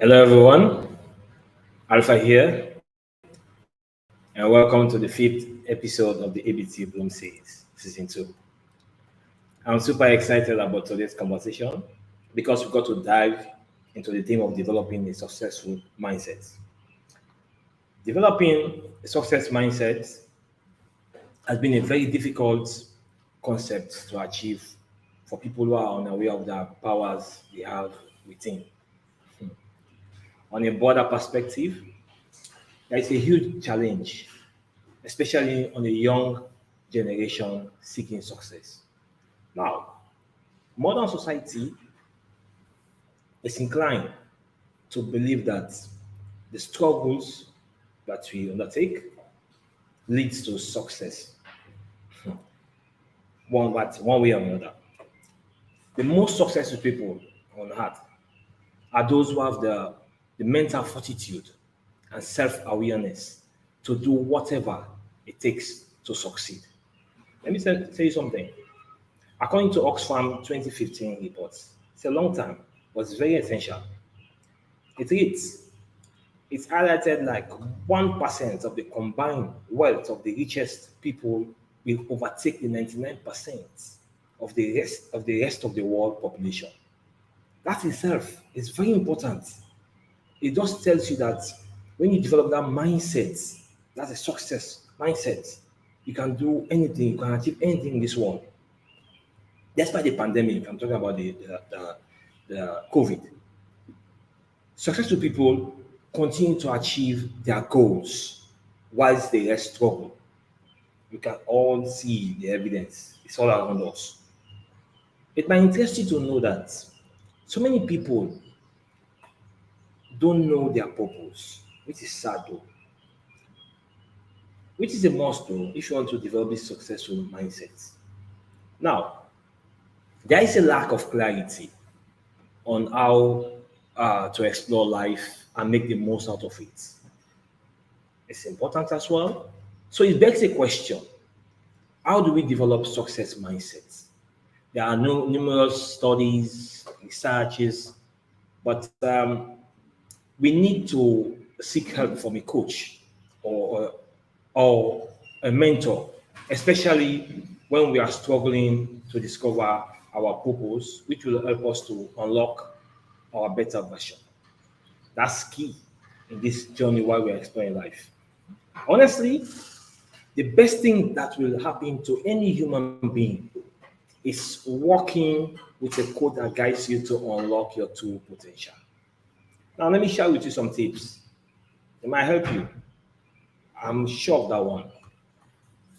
Hello, everyone. Alpha here, and welcome to the fifth episode of the ABT Bloom Series, Season 2. I'm super excited about today's conversation because we got to dive into the theme of developing a successful mindset. Developing a success mindset has been a very difficult concept to achieve for people who are unaware of the powers they have within. On a broader perspective, there is a huge challenge, especially on a young generation seeking success. Now, modern society is inclined to believe that the struggles that we undertake leads to success, one way or another. The most successful people on earth are those who have the mental fortitude and self-awareness to do whatever it takes to succeed. Let me tell you something. According to Oxfam 2015 reports, it's a long time, but it's very essential. It reads, it's highlighted like 1% of the combined wealth of the richest people will overtake the 99% of the world population. That itself is very important. It just tells you that when you develop that mindset, that's a success mindset, you can do anything, you can achieve anything in this world. Despite the pandemic, I'm talking about the COVID. Successful people continue to achieve their goals whilst the rest struggle. We can all see the evidence. It's all around us. It might interest you to know that so many people don't know their purpose, which is sad though. Which is a must though if you want to develop a successful mindset. Now, there is a lack of clarity on how to explore life and make the most out of it. It's important as well. So it begs a question: how do we develop success mindsets? There are numerous studies, researches, but we need to seek help from a coach or, or a mentor, especially when we are struggling to discover our purpose, which will help us to unlock our better version. That's key in this journey while we're exploring life. Honestly, the best thing that will happen to any human being is working with a code that guides you to unlock your true potential. Now, let me share with you some tips. It might help you. I'm sure of that one.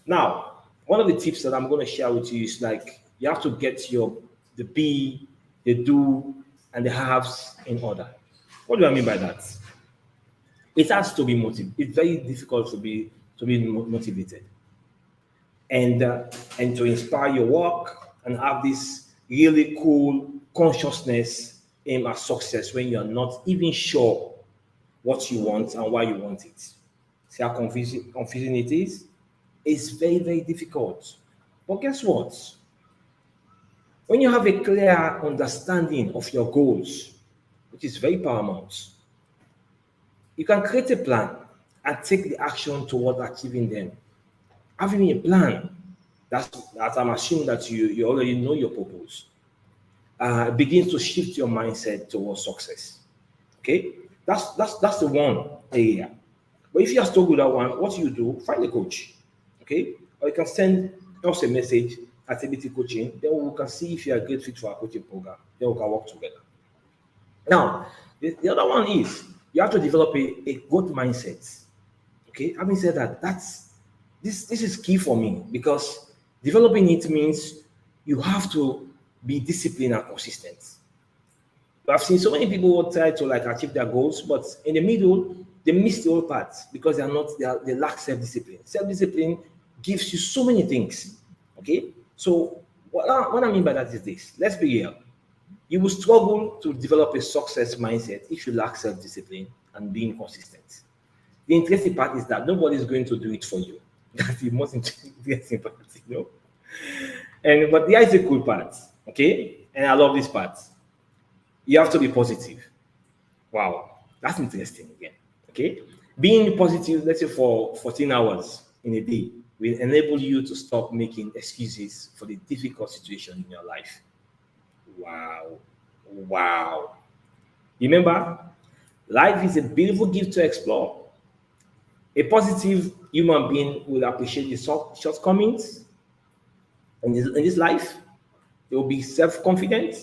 Now, one of the tips that I'm going to share with you is like you have to get the be, the do, and the haves in order. What do I mean by that? It has to be motivated. It's very difficult to be motivated, and to inspire your work and have this really cool consciousness aim at success when you're not even sure what you want and why you want it. See how confusing it is? It's very, very difficult. But guess what? When you have a clear understanding of your goals, which is very paramount, you can create a plan and take the action toward achieving them. Having a plan, that I'm assuming that you already know your purpose, begins to shift your mindset towards success. Okay, that's the one area. But if you are still with that one, what you do? Find a coach. Okay, or you can send us a message at ABT Coaching. Then we can see if you are a great fit for our coaching program. Then we can work together. Now, the other one is you have to develop a growth mindset. Okay, having said that, this is key for me because developing it means you have to be disciplined and consistent. I've seen so many people who try to like achieve their goals, but in the middle, they miss the whole part because they lack self-discipline. Self-discipline gives you so many things. Okay, so what I mean by that is this: let's be real. You will struggle to develop a success mindset if you lack self-discipline and being consistent. The interesting part is that nobody is going to do it for you. That's the most interesting part, you know. But there is a cool part, okay? And I love this part. You have to be positive. Wow. That's interesting again. Okay. Being positive, let's say for 14 hours in a day, will enable you to stop making excuses for the difficult situation in your life. Wow. Wow. Remember, life is a beautiful gift to explore. A positive human being will appreciate the shortcomings in this life. They will be self-confident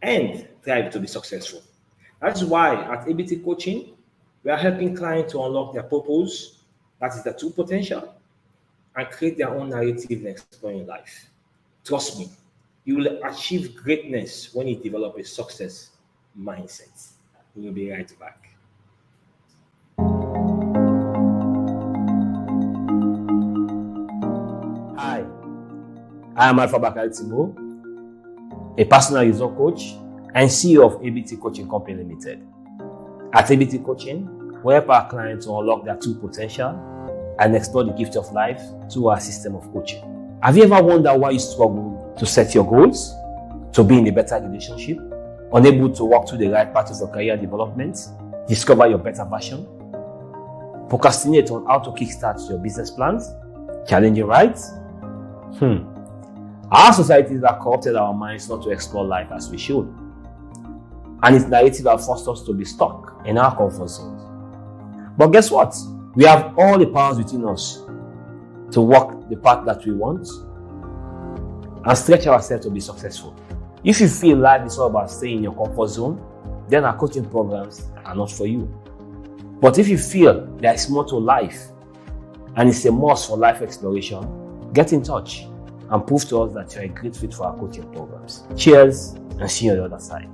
and thrive to be successful. That's why at ABT Coaching, we are helping clients to unlock their purpose, that is the true potential, and create their own narrative and exploring life. Trust me, you will achieve greatness when you develop a success mindset. We will be right back. Hi, I am Alpha Bakarr Timbo, a personal result coach and CEO of ABT Coaching Company Limited. At ABT Coaching, we help our clients to unlock their true potential and explore the gift of life through our system of coaching. Have you ever wondered why you struggle to set your goals, to be in a better relationship, unable to walk through the right paths of career development, discover your better version, procrastinate on how to kickstart your business plans, challenging right? Our societies have corrupted our minds not to explore life as we should. And its narrative have forced us to be stuck in our comfort zones. But guess what? We have all the powers within us to walk the path that we want and stretch ourselves to be successful. If you feel life is all about staying in your comfort zone, then our coaching programs are not for you. But if you feel there is more to life and it's a must for life exploration, get in touch and prove to us that you're a great fit for our coaching programs. Cheers and see you on the other side.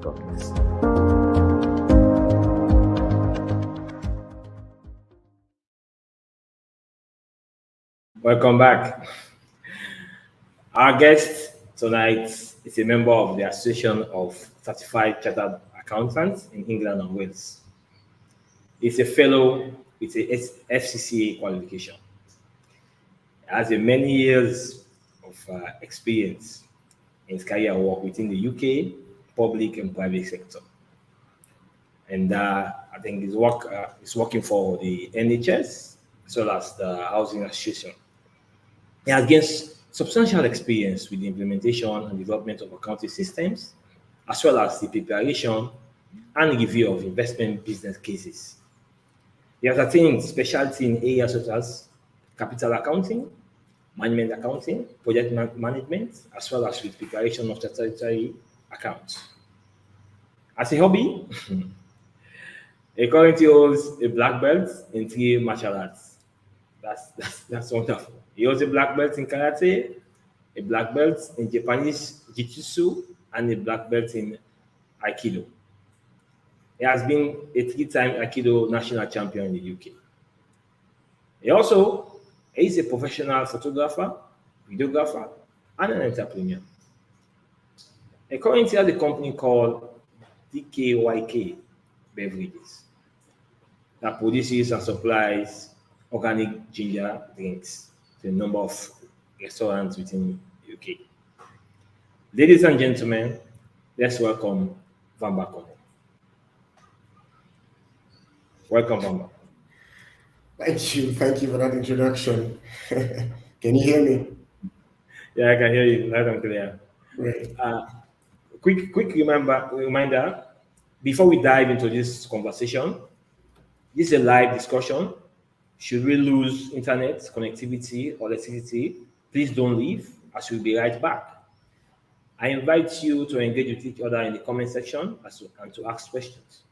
God bless. Welcome back. Our guest tonight is a member of the Association of Certified Chartered Accountants in England and Wales. He's a fellow with a FCCA qualification. He has many years of experience in his career work within the UK, public and private sector. And I think he's working for the NHS as well as the Housing Association. He has gained substantial experience with the implementation and development of accounting systems, as well as the preparation and review of investment business cases. He has attained specialty in areas such as capital accounting, management accounting, project management, as well as with preparation of statutory accounts. As a hobby, he currently holds a black belt in 3 martial arts. That's wonderful. He holds a black belt in karate, a black belt in Japanese jiu-jitsu, and a black belt in aikido. He has been a 3-time aikido national champion in the UK. He also is a professional photographer, videographer, and an entrepreneur. He currently has a company called DKYK Beverages that produces and supplies organic ginger drinks to a number of restaurants within the UK. Ladies and gentlemen, let's welcome Vamba Konneh. Welcome, Vamba. Thank you for that introduction. Can you hear me? Yeah, I can hear you loud and clear. Great. Quick reminder, before we dive into this conversation, this is a live discussion. Should we lose internet connectivity or electricity, please don't leave, as we'll be right back. I invite you to engage with each other in the comment section and to ask questions.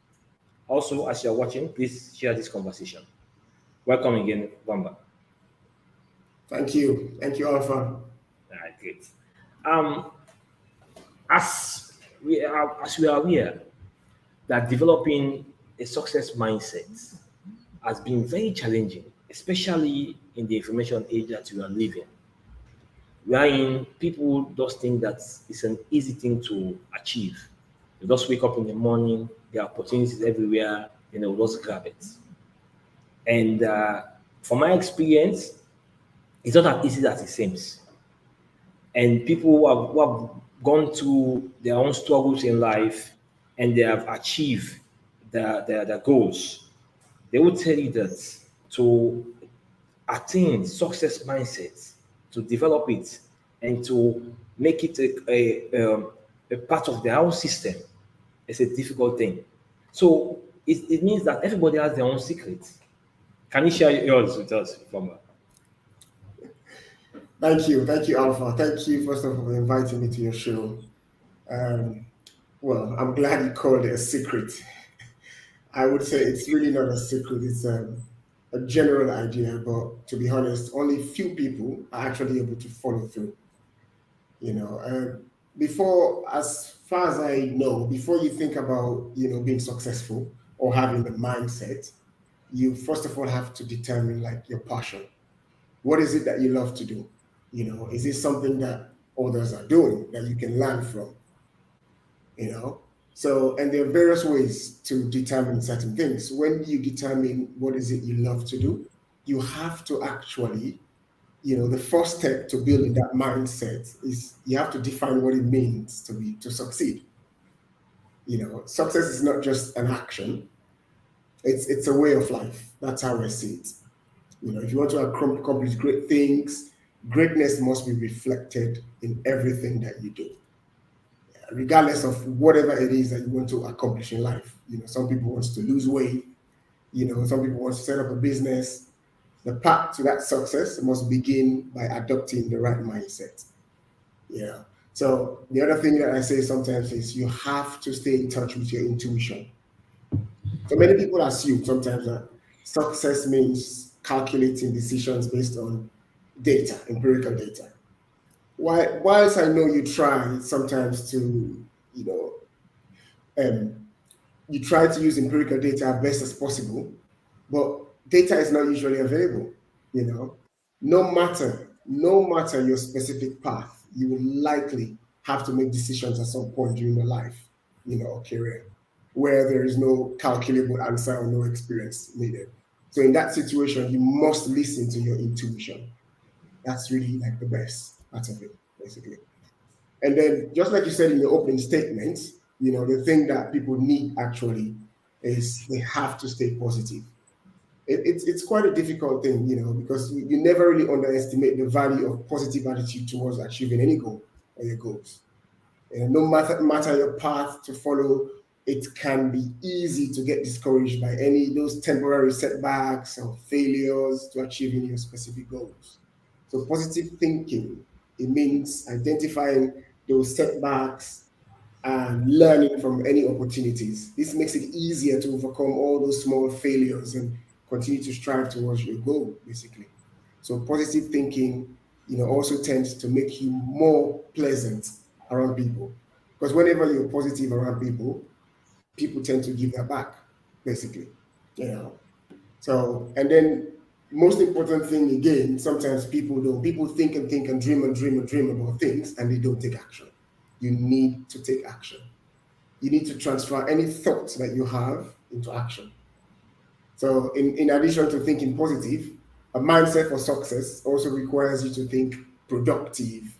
Also, as you're watching, please share this conversation. Welcome again, Vamba. Thank you, Alpha. All right, great. As we are aware that developing a success mindset has been very challenging, especially in the information age that we are living. Wherein people just think that it's an easy thing to achieve. You just wake up in the morning, there are opportunities everywhere, just grab it. And from my experience, it's not as easy as it seems. And people who have gone through their own struggles in life and they have achieved their goals, they will tell you that to attain success mindset, to develop it, and to make it a part of their own system, is a difficult thing. So it means that everybody has their own secret. Can you share yours with us, Vamba? Thank you, Alpha. Thank you first of all for inviting me to your show. Um, well, I'm glad you called it a secret. I would say it's really not a secret. It's a general idea, but to be honest, only few people are actually able to follow through. You know, before, as far as I know, before you think about being successful or having the mindset, you first of all have to determine like your passion. What is it that you love to do? Is it something that others are doing that you can learn from? you know and there are various ways to determine certain things. When you determine what is it you love to do, you have to actually, the first step to building that mindset is you have to define what it means to succeed. Success is not just an action, it's a way of life. That's how I see it. If you want to accomplish great things, greatness must be reflected in everything that you do, regardless of whatever it is that you want to accomplish in life. Some people want to lose weight. Some people want to set up a business. The path to that success must begin by adopting the right mindset. Yeah. So the other thing that I say sometimes is you have to stay in touch with your intuition. So many people assume sometimes that success means calculating decisions based on data, empirical data. Whilst I know you try sometimes to, you know, um, you try to use empirical data as best as possible, but data is not usually available. You know, no matter your specific path, you will likely have to make decisions at some point during your life, or career, where there is no calculable answer or no experience needed. So in that situation, you must listen to your intuition. That's really like the best part of it, basically. And then, just like you said in your opening statement, the thing that people need actually is they have to stay positive. It's quite a difficult thing, because you never really underestimate the value of positive attitude towards achieving any goal or your goals. And no matter your path to follow, it can be easy to get discouraged by any those temporary setbacks or failures to achieving your specific goals. So positive thinking, it means identifying those setbacks and learning from any opportunities. This makes it easier to overcome all those small failures and continue to strive towards your goal, basically. So positive thinking, also tends to make you more pleasant around people. Because whenever you're positive around people, people tend to give that back, basically. You know. So, and then most important thing again, sometimes people think and think and dream and dream and dream about things and they don't take action. You need to take action. You need to transfer any thoughts that you have into action. So, in addition to thinking positive, a mindset for success also requires you to think productive,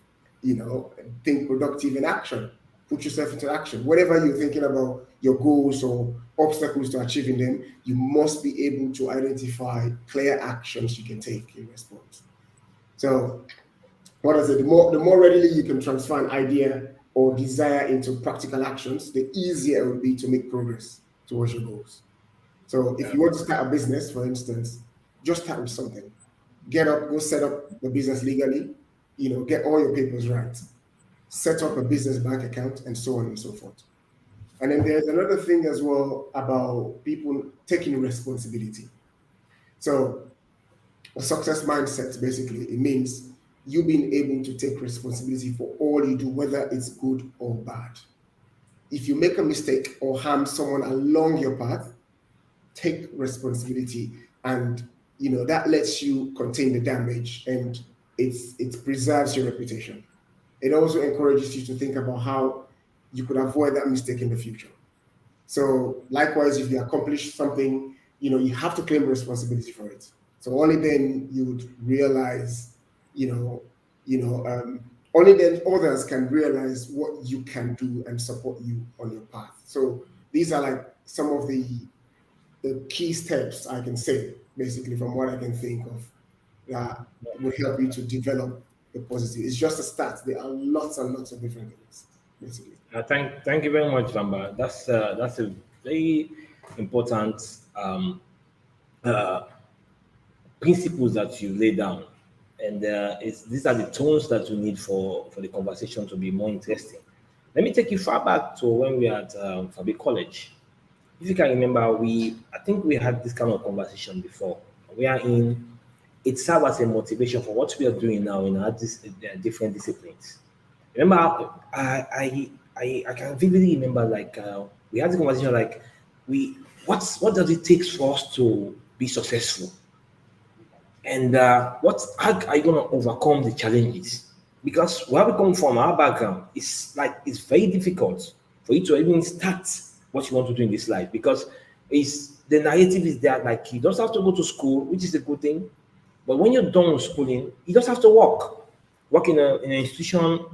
think productive in action. Put yourself into action. Whatever you're thinking about your goals or obstacles to achieving them, you must be able to identify clear actions you can take in response. So, what is it? The more readily you can transfer an idea or desire into practical actions, the easier it will be to make progress towards your goals. So if Yeah. you want to start a business, for instance, just start with something. Get up, go set up the business legally, get all your papers right, set up a business bank account, and so on and so forth. And then there's another thing as well about people taking responsibility. So a success mindset, basically, it means you being able to take responsibility for all you do, whether it's good or bad. If you make a mistake or harm someone along your path, take responsibility, and that lets you contain the damage, and it preserves your reputation. It also encourages you to think about how you could avoid that mistake in the future. So likewise, if you accomplish something, you have to claim responsibility for it. So only then you would realize, you know only then others can realize what you can do and support you on your path. So these are like some of the key steps I can say, basically, from what I can think of, that would help you to develop the positive. It's just a start. There are lots and lots of different things, basically. Thank you very much, Vamba. That's a very important uh, principles that you lay down, and these are the tones that we need for the conversation to be more interesting. Let me take you far back to when we were at Fabi College. If you can remember, I think we had this kind of conversation before. We are in it serves as a motivation for what we are doing now in our different disciplines. Remember, I can vividly remember like we had the conversation like we what does it take for us to be successful, and what how are you gonna overcome the challenges? Because where we come from, our background, it's very difficult for you to even start what you want to do in this life because it's the narrative is that like you don't have to go to school, which is a good thing, but when you're done with schooling, you just have to work in an institution,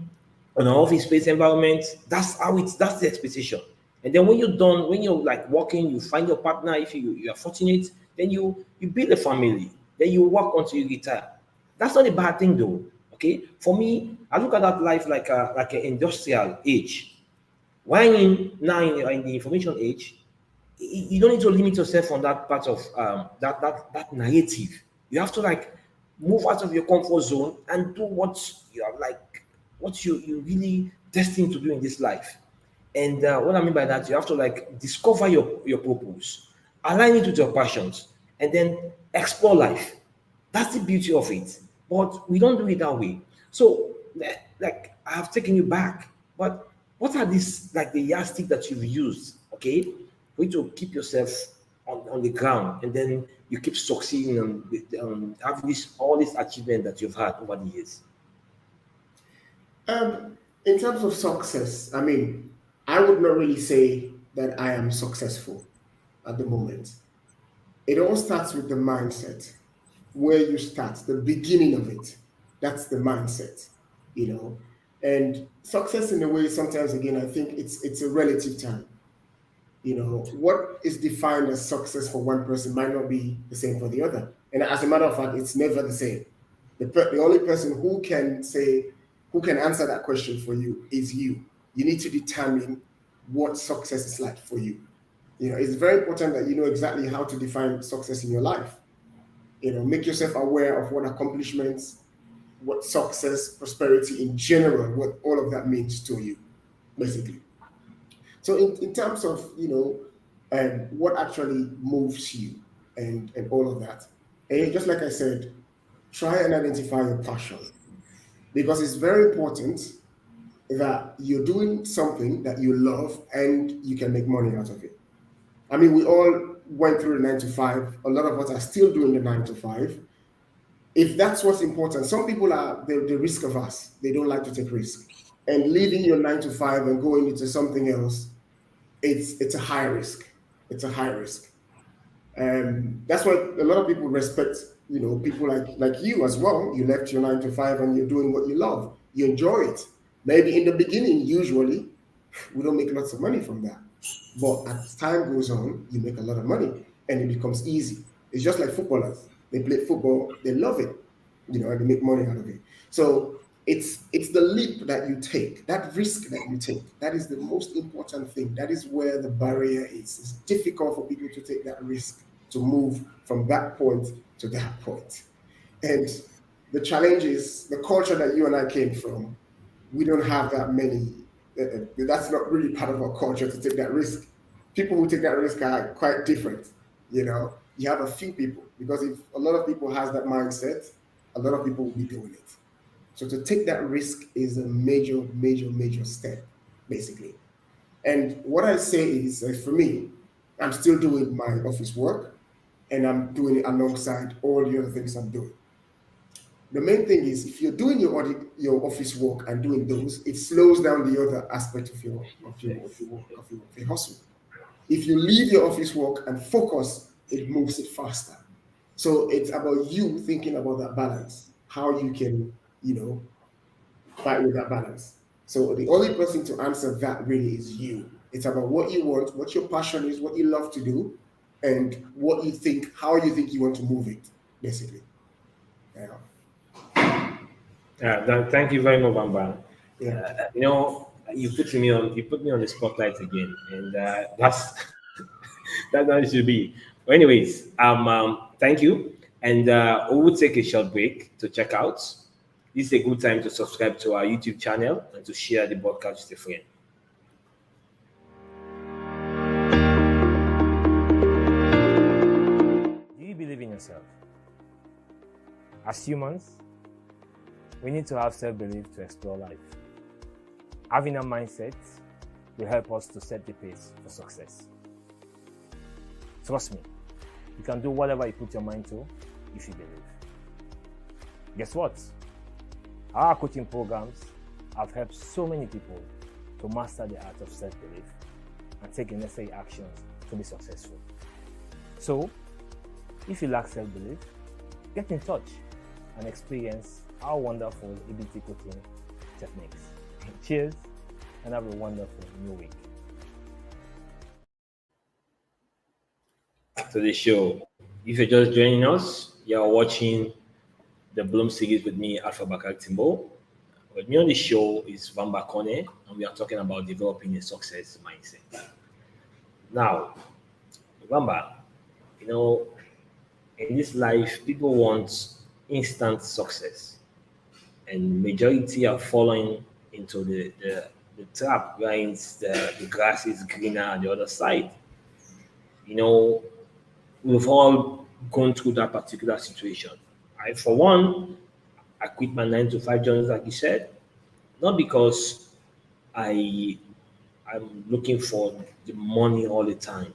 in an office space environment. That's the expectation. And then when you're done, when you're like working, you find your partner. If you are fortunate, then you build a family. Then you work until you retire. That's not a bad thing though. Okay, for me, I look at that life like an industrial age. When in the information age, you don't need to limit yourself on that part of that narrative. You have to like move out of your comfort zone and do what you are like, what you really destined to do in this life. And what I mean by that, you have to like discover your purpose, align it with your passions, and then explore life. That's the beauty of it. But we don't do it that way. So, like, I have taken you back. But what are these, like, the yardstick that you've used, okay, for you to keep yourself on the ground and then you keep succeeding on having all this achievement that you've had over the years? In terms of success, I mean, I would not really say that I am successful at the moment. It all starts with the mindset, where you start, the beginning of it. That's the mindset, you know. And success, in a way, sometimes again, I think it's a relative term. You know, what is defined as success for one person might not be the same for the other. And as a matter of fact, it's never the same. The only person who can say, who can answer that question for you is you. You need to determine what success is like for you. You know, it's very important that you know exactly how to define success in your life. You know, make yourself aware of what accomplishments, what success, prosperity in general, what all of that means to you, basically. So in terms of, you know, what actually moves you and all of that, and just like I said, try and identify your passion because it's very important that you're doing something that you love and you can make money out of it. I mean, we all went through the 9 to 5. A lot of us are still doing the 9 to 5. If that's what's important, some people are the risk averse. They don't like to take risk. And leaving your 9 to 5 and going into something else, it's a high risk. It's a high risk. That's why a lot of people respect, you know, people like you as well. You left your 9 to 5 and you're doing what you love. You enjoy it. Maybe in the beginning, usually, we don't make lots of money from that. But as time goes on, you make a lot of money and it becomes easy. It's just like footballers. They play football, they love it, you know, and they make money out of it. So it's the leap that you take, that risk that you take. That is the most important thing. That is where the barrier is. It's difficult for people to take that risk to move from that point to that point. And the challenge is the culture that you and I came from. We don't have that many. That's not really part of our culture to take that risk. People who take that risk are quite different. You know, you have a few people because if a lot of people has that mindset, a lot of people will be doing it. So to take that risk is a major, major, major step, basically. And what I say is, for me, I'm still doing my office work, and I'm doing it alongside all the other things I'm doing. The main thing is if you're doing your office work and doing those, it slows down the other aspect of your hustle. If you leave your office work and focus, it moves it faster. So it's about you thinking about that balance, how you can, you know, fight with that balance. So the only person to answer that really is you. It's about what you want, what your passion is, what you love to do, and what you think, how you think you want to move it, basically. Yeah. Thank you very much, Vamba. Yeah. You put me on the spotlight again, and that's how it should be. But anyways, thank you, and we will take a short break to check out. This is a good time to subscribe to our YouTube channel and to share the podcast with a friend. Do you believe in yourself? As humans, we need to have self-belief to explore life. Having a mindset will help us to set the pace for success. Trust me, you can do whatever you put your mind to if you believe. Guess what? Our coaching programs have helped so many people to master the art of self-belief and take the necessary actions to be successful. So, if you lack self-belief, get in touch and experience our wonderful ABT coaching techniques. Cheers and have a wonderful new week. To the show. If you're just joining us, you're watching the Bloom series with me, Alpha Bakarr Timbo. With me on the show is Vamba Konneh, and we are talking about developing a success mindset. Now, Vamba, in this life, people want instant success, and majority are falling into the trap where the grass is greener on the other side. We've all gone through that particular situation. For one, I quit my 9 to 5 job, like you said, not because I'm looking for the money all the time.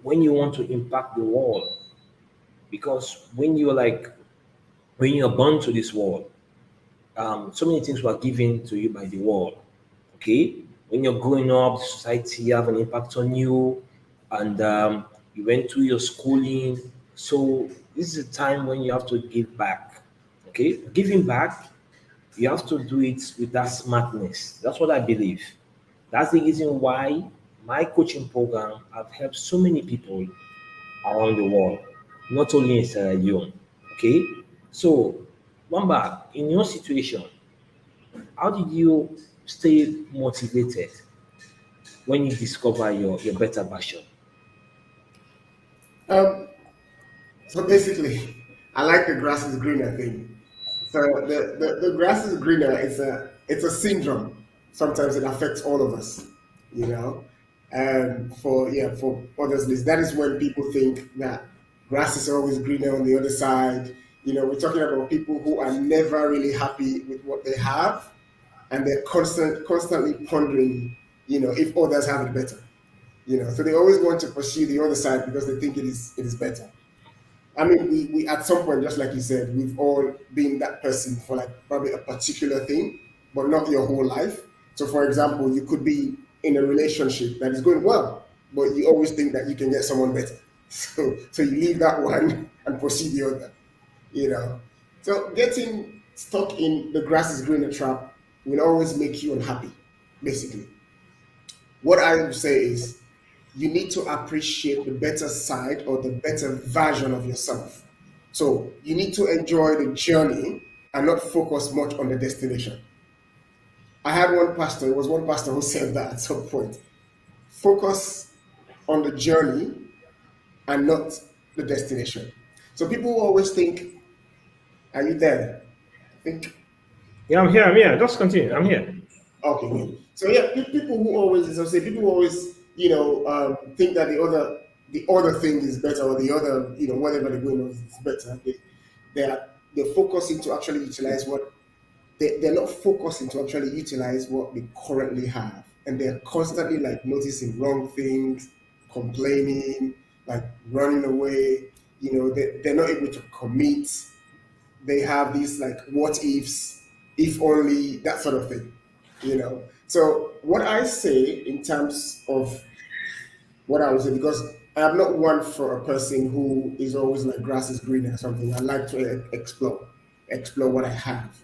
When you want to impact the world, because when you're born to this world, so many things were given to you by the world. Okay, when you're growing up, society have an impact on you, and you went through your schooling. So this is a time when you have to give back. Okay, giving back, you have to do it with that smartness. That's what I believe. That's the reason why my coaching program have helped so many people around the world, not only in Sierra Leone. Okay, so Wamba, in your situation, how did you stay motivated when you discover your better version? Um, so basically, I like the grass is greener thing. So the grass is greener. It's a syndrome. Sometimes it affects all of us, you know. And for others, that is when people think that grass is always greener on the other side. We're talking about people who are never really happy with what they have, and they're constantly pondering, if others have it better. So they always want to pursue the other side because they think it is better. I mean, we at some point, just like you said, we've all been that person for like probably a particular thing, but not your whole life. So, for example, you could be in a relationship that is going well, but you always think that you can get someone better. So you leave that one and pursue the other. You know, so getting stuck in the grass is greener trap will always make you unhappy. Basically, what I would say is you need to appreciate the better side or the better version of yourself. So you need to enjoy the journey and not focus much on the destination. I had one pastor, it was one pastor who said that at some point. Focus on the journey and not the destination. So people always think, are you there? I think, Yeah, I'm here. I'm here. Just continue. I'm here. okay, good. So yeah, people who always, as I say, people who always, think that the other thing is better, or the other, whatever they're going on is better. They're focusing to actually utilize what they're not focusing to actually utilize what they currently have, and they're constantly like noticing wrong things, complaining, like running away. They're not able to commit. They have these like what ifs, if only, that sort of thing. So what I say in terms of what I would say, because I am not one for a person who is always like grass is green or something. I like to explore what I have.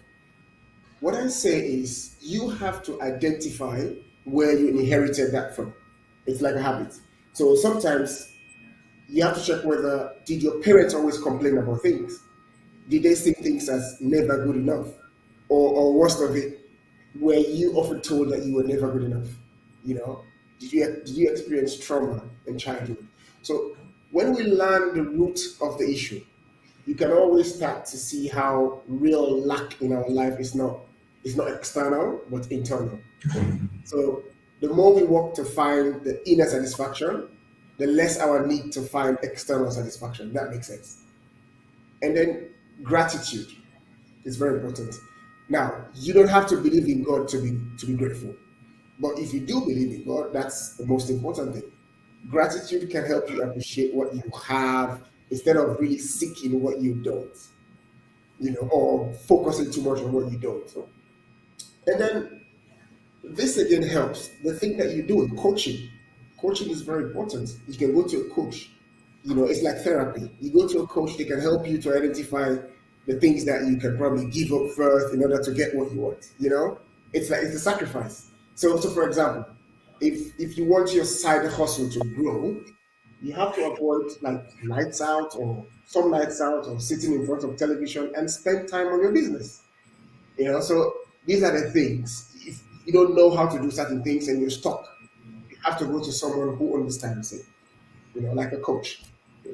What I say is you have to identify where you inherited that from. It's like a habit. So sometimes you have to check whether did your parents always complain about things? Did they see things as never good enough? Or worst of it, were you often told that you were never good enough? You know, did you experience trauma in childhood? So when we learn the root of the issue, you can always start to see how real lack in our life is not external but internal. So the more we work to find the inner satisfaction, the less our need to find external satisfaction. That makes sense. And then gratitude is very important. Now, you don't have to believe in God to be grateful. But if you do believe in God, that's the most important thing. Gratitude can help you appreciate what you have instead of really seeking what you don't, or focusing too much on what you don't. And then this again helps. The thing that you do in coaching, coaching is very important. You can go to a coach. It's like therapy. You go to a coach, they can help you to identify the things that you can probably give up first in order to get what you want. It's a sacrifice. So for example, if you want your side hustle to grow, you have to avoid like nights out or some nights out or sitting in front of television and spend time on your business. So these are the things. If you don't know how to do certain things and you're stuck, you have to go to someone who understands it, like a coach.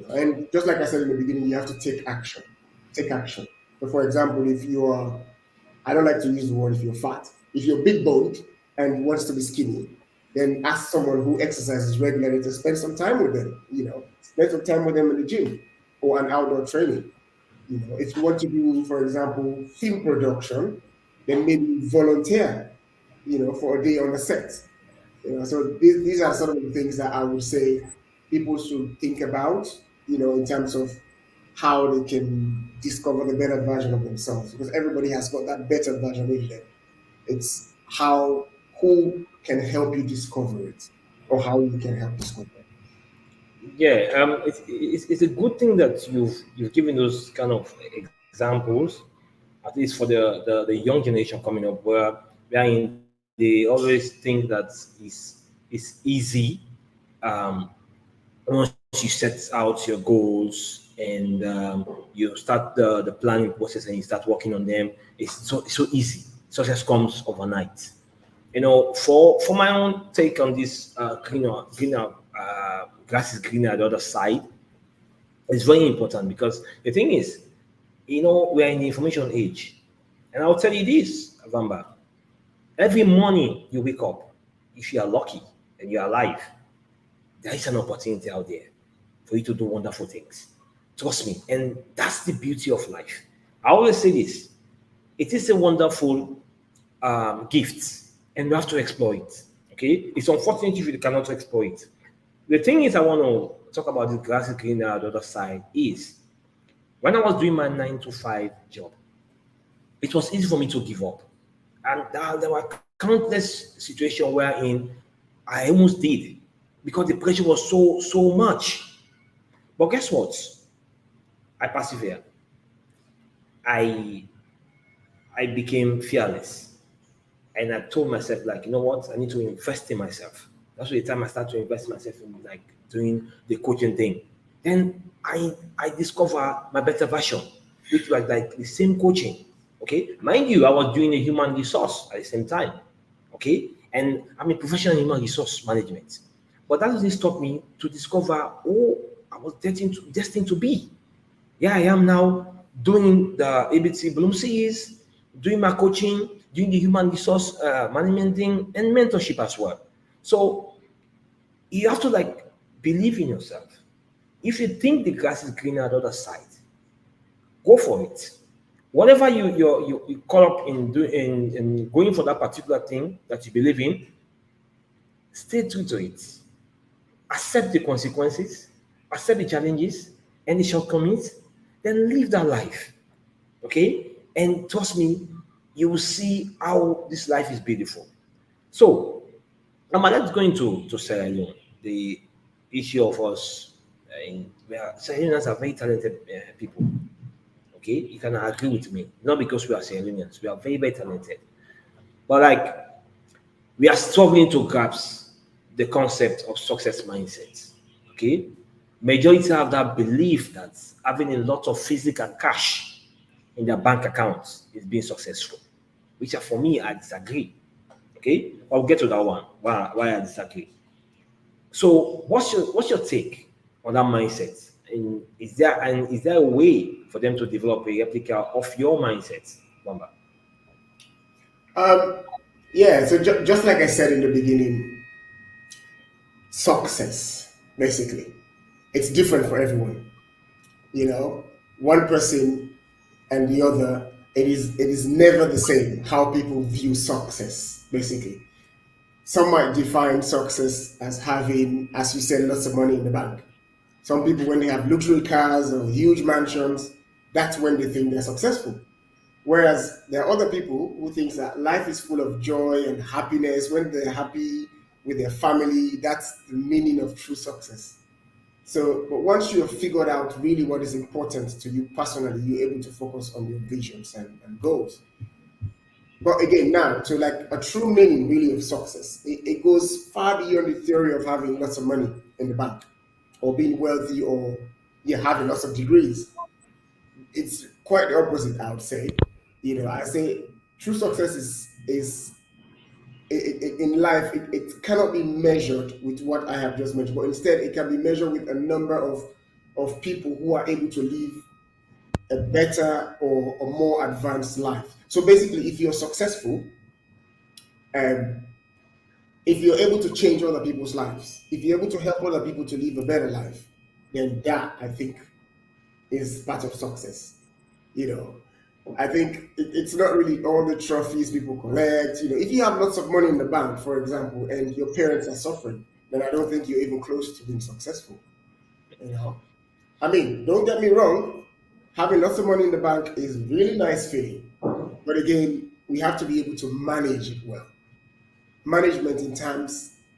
And just like I said in the beginning, you have to take action. Take action. So for example, if you are, I don't like to use the word if you're fat. If you're big boned and wants to be skinny, then ask someone who exercises regularly to spend some time with them. Spend some time with them in the gym or an outdoor training. If you want to do, for example, film production, then maybe volunteer, for a day on the set. So these are some of the things that I would say people should think about, in terms of how they can discover the better version of themselves. Because everybody has got that better version in them. It's who can help you discover it, or how you can help discover it. Yeah, it's a good thing that you've given those kind of examples, at least for the young generation coming up, wherein they always think that is easy. Um, Once you set out your goals and you start the planning process and you start working on them, it's so easy. Success comes overnight. For my own take on this, grass is greener at the other side. It's very important because the thing is, we are in the information age, and I'll tell you this, Vamba. Every morning you wake up, if you are lucky and you are alive, there is an opportunity out there for you to do wonderful things. Trust me. And that's the beauty of life. I always say this, it is a wonderful gift, and you have to explore it. Okay? It's unfortunate if you cannot explore it. The thing is, I want to talk about this grass is greener on the other side is when I was doing my 9 to 5 job, it was easy for me to give up. And there were countless situations wherein I almost did because the pressure was so much. But guess what? I persevered. I I became fearless. And I told myself, like, you know what, I need to invest in myself. That's the time I started to invest in myself in like doing the coaching thing. Then I discover my better version, which was like the same coaching. Okay. Mind you, I was doing a human resource at the same time. Okay. And I'm a professional in human resource management. But that doesn't stop me to discover who I was destined to be. Yeah, I am now doing the ABT Bloom series, doing my coaching, doing the human resource management thing, and mentorship as well. So you have to like believe in yourself. If you think the grass is greener on the other side, go for it. Whatever you call up in doing in going for that particular thing that you believe in, stay true to it. Accept the consequences, accept the challenges and the shortcomings, then live that life. Okay? And trust me, you will see how this life is beautiful. So, let's go into Sierra Leone, the issue of us. We are Sierra Leoneans are very talented people. Okay, you can agree with me. Not because we are Sierra Leoneans, we are very, very talented. But like we are struggling to grasp the concept of success mindset. Okay, majority have that belief that having a lot of physical cash in their bank accounts is being successful, which for me I disagree. Okay, I'll get to that one. Why I disagree. So, what's your take on that mindset? And is there a way for them to develop a replica of your mindset, Wamba? Um, yeah, so just like I said in the beginning, success, basically, it's different for everyone. You know, one person and the other, it is never the same how people view success, basically. Some might define success as having, as you said, lots of money in the bank. Some people, when they have luxury cars or huge mansions, that's when they think they're successful. Whereas there are other people who think that life is full of joy and happiness. When they're happy with their family, that's the meaning of true success. So, but once you have figured out really what is important to you personally, you're able to focus on your visions and goals. But again, now to like a true meaning really of success, it goes far beyond the theory of having lots of money in the bank or being wealthy or yeah, having lots of degrees. It's quite the opposite, I would say. I say true success is in life. It cannot be measured with what I have just mentioned, but instead it can be measured with a number of people who are able to live a better or a more advanced life. So basically, if you're successful, um, if you're able to change other people's lives, if you're able to help other people to live a better life, then that I think is part of success. You know, I think it's not really all the trophies people collect. If you have lots of money in the bank, for example, and your parents are suffering, then I don't think you're even close to being successful. You know, I mean, don't get me wrong, having lots of money in the bank is really nice feeling, but again, we have to be able to manage it well. Management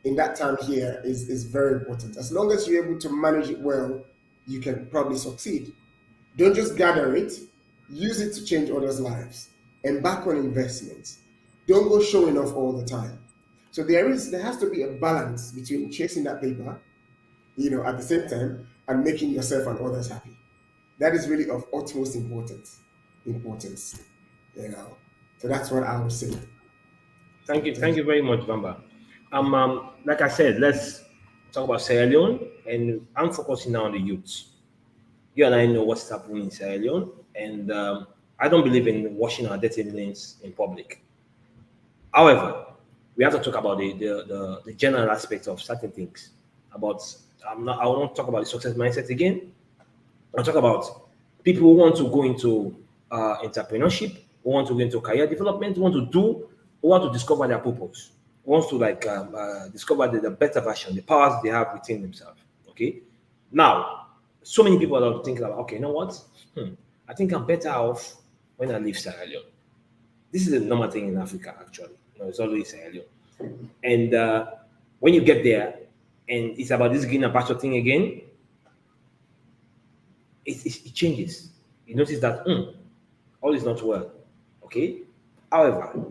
in that time here is very important. As long as you're able to manage it well, you can probably succeed. Don't just gather it, use it to change others' lives. Embark on investments. Don't go showing off all the time. So there has to be a balance between chasing that paper, at the same time, and making yourself and others happy. That is really of utmost importance. You know. So that's what I would say. Thank So you, thank thank you. you very much, Bamba. Like I said, let's talk about Sierra Leone, and I'm focusing now on the youth. You and I know what's happening in Sierra Leone, and I don't believe in washing our dirty linens in public. However, we have to talk about the general aspect of certain things. About I won't talk about the success mindset again. I'll talk about people who want to go into entrepreneurship, who want to go into career development, who want to discover their purpose, who wants to like discover the better version, the powers they have within themselves. Okay, now so many people are thinking about, okay, you know what? I think I'm better off when I leave Sierra Leone. This is a normal thing in Africa, actually. It's always Sierra Leone. And when you get there, and it's about this green and pasture thing again, it changes. You notice that all is not well. Okay. However,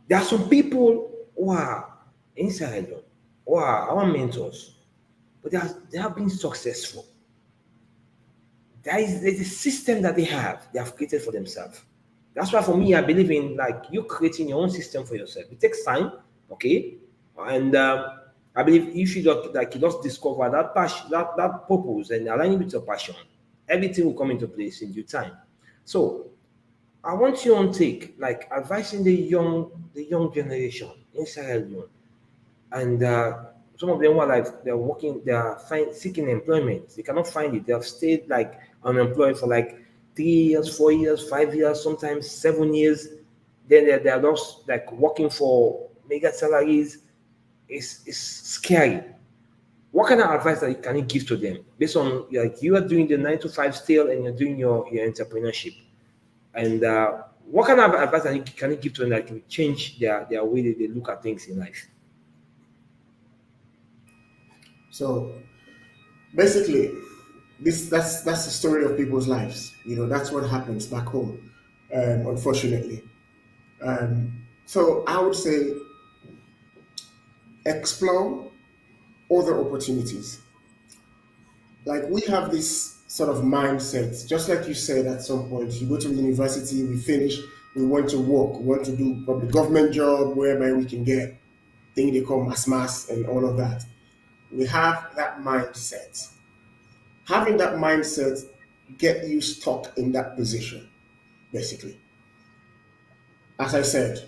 there are some people who are inside them, who are our mentors, but they have been successful. There's a system that they have created for themselves. That's why for me, I believe in like you creating your own system for yourself. It takes time, okay, and I believe if you just discover that passion, that purpose, and align it with your passion, everything will come into place in due time. So I want you on take like advising the young generation in Sierra Leone, and some of them were like they're working, seeking employment, they cannot find it, they have stayed like unemployed for like 3 years, 4 years, 5 years, sometimes 7 years. Then they're just like working for mega salaries. It's scary. What kind of advice can you give to them based on like you are doing the 9 to 5 still and you're doing your entrepreneurship, and what kind of advice can you give to them that can change their way they look at things in life? So basically, That's the story of people's lives. That's what happens back home, unfortunately. So I would say explore other opportunities. Like we have this sort of mindset, just like you said at some point, you go to university, we finish, we want to work, we want to do probably government job whereby we can get thing they call mass and all of that. We have that mindset. Having that mindset get you stuck in that position, basically. As I said,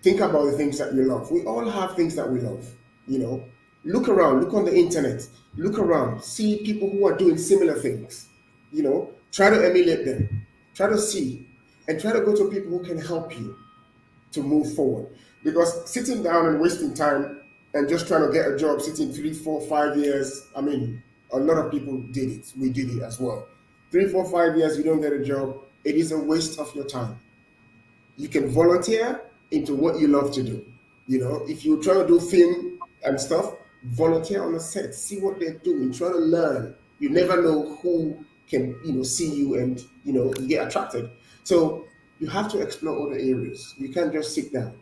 think about the things that you love. We all have things that we love, you know. Look around, look on the internet, look around, see people who are doing similar things, try to emulate them, try to see, and try to go to people who can help you to move forward. Because sitting down and wasting time and just trying to get a job, sitting 3, 4, 5 years, I mean, a lot of people did it. We did it as well. 3, 4, 5 years, you don't get a job, it is a waste of your time. You can volunteer into what you love to do. If you try to do film and stuff, volunteer on a set, see what they're doing, try to learn. You never know who can, see you and, you get attracted. So you have to explore other areas. You can't just sit down.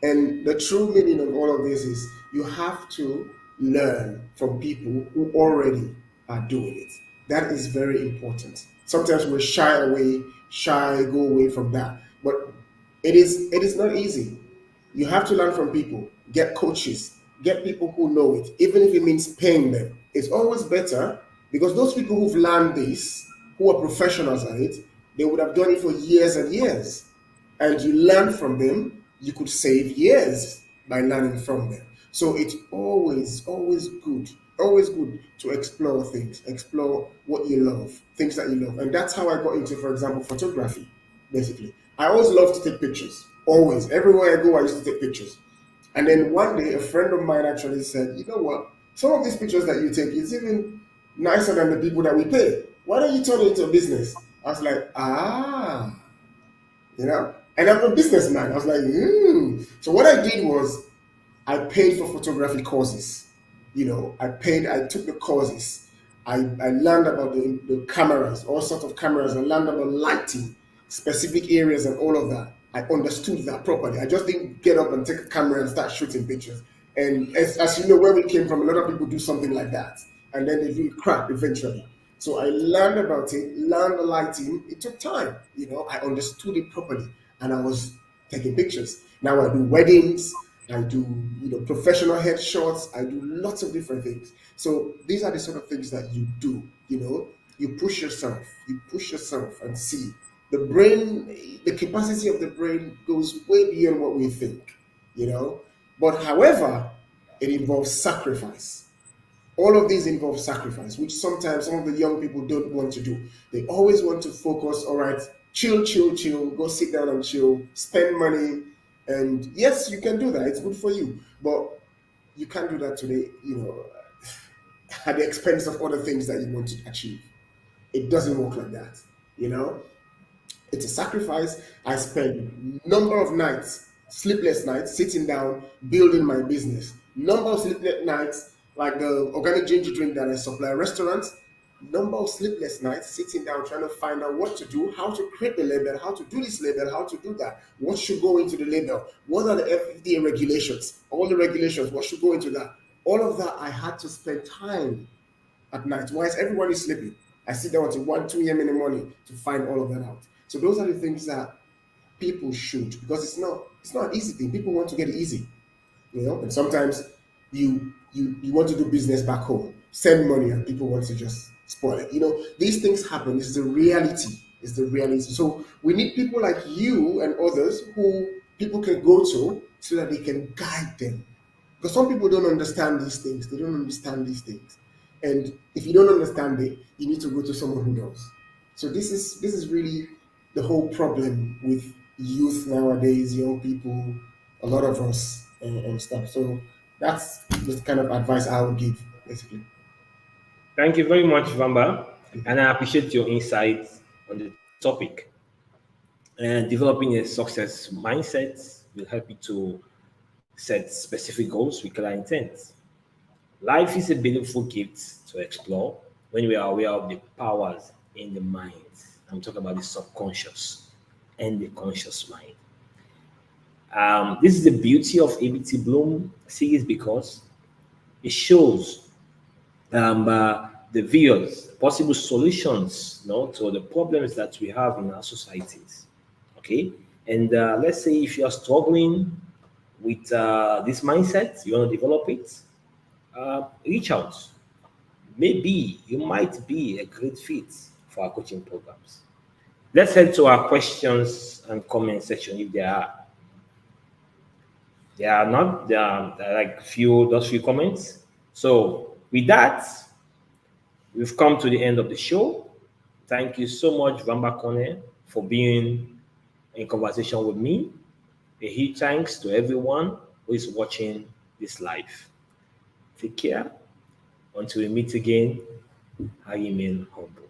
And the true meaning of all of this is you have to learn from people who already are doing it. That is very important. Sometimes we go away from that. But it is not easy. You have to learn from people, get coaches, get people who know it, even if it means paying them. It's always better because those people who've learned this, who are professionals at it, they would have done it for years and years, and you learn from them, you could save years by learning from them. So it's always good to explore things, explore what you love, things that you love. And that's how I got into, for example, photography, basically. I always loved to take pictures. Always. Everywhere I go, I used to take pictures. And then one day, a friend of mine actually said, you know what? Some of these pictures that you take is even nicer than the people that we pay. Why don't you turn it into a business? I was like, and I'm a businessman. I was like, So what I did was I paid for photography courses. I took the courses. I learned about the cameras, all sorts of cameras. I learned about lighting, specific areas and all of that. I understood that properly. I just didn't get up and take a camera and start shooting pictures. And as you know, where we came from, a lot of people do something like that. And then they do crap eventually. So I learned about it, learned the lighting. It took time. I understood it properly. And I was taking pictures. Now I do weddings. I do, professional headshots. I do lots of different things. So these are the sort of things that you do. You push yourself. You push yourself and see. The brain, the capacity of the brain goes way beyond what we think. But however, it involves sacrifice. All of these involve sacrifice, which sometimes some of the young people don't want to do. They always want to focus, all right, chill, go sit down and chill, spend money. And yes, you can do that. It's good for you. But you can't do that today, at the expense of other things that you want to achieve. It doesn't work like that, It's a sacrifice. I spend number of nights, sleepless nights, sitting down, building my business. Number of sleepless nights, like the organic ginger drink that I supply restaurants. Number of sleepless nights, sitting down, trying to find out what to do, how to create the label, how to do this label, how to do that. What should go into the label? What are the FDA regulations? All the regulations, what should go into that? All of that, I had to spend time at night. Whilst everyone is sleeping, I sit down until 1, 2 a.m. in the morning to find all of that out. So those are the things that people should, because it's not an easy thing. People want to get it easy, and sometimes you want to do business back home, send money, and people want to just spoil it. These things happen. It's the reality. It's the reality. So we need people like you and others who people can go to so that they can guide them. Because some people don't understand these things. They don't understand these things. And if you don't understand it, you need to go to someone who does. So this is really the whole problem with youth nowadays, young people, a lot of us and stuff. So that's the kind of advice I would give, basically. Thank you very much, Vamba, and I appreciate your insights on the topic. And developing a success mindset will help you to set specific goals with clear intent. Life is a beautiful gift to explore, when we are aware of the powers in the mind. I'm talking about the subconscious and the conscious mind. This is the beauty of ABT Bloom series because it shows the viewers possible solutions, to the problems that we have in our societies. Okay, and let's say if you are struggling with this mindset, you want to develop it, reach out. Maybe you might be a great fit for our coaching programs. Let's head to our questions and comment section if there are. There are not. There are like those few comments. So with that, we've come to the end of the show. Thank you so much, Vamba Konneh, for being in conversation with me. A huge thanks to everyone who is watching this live. Take care. Until we meet again, I remain humble.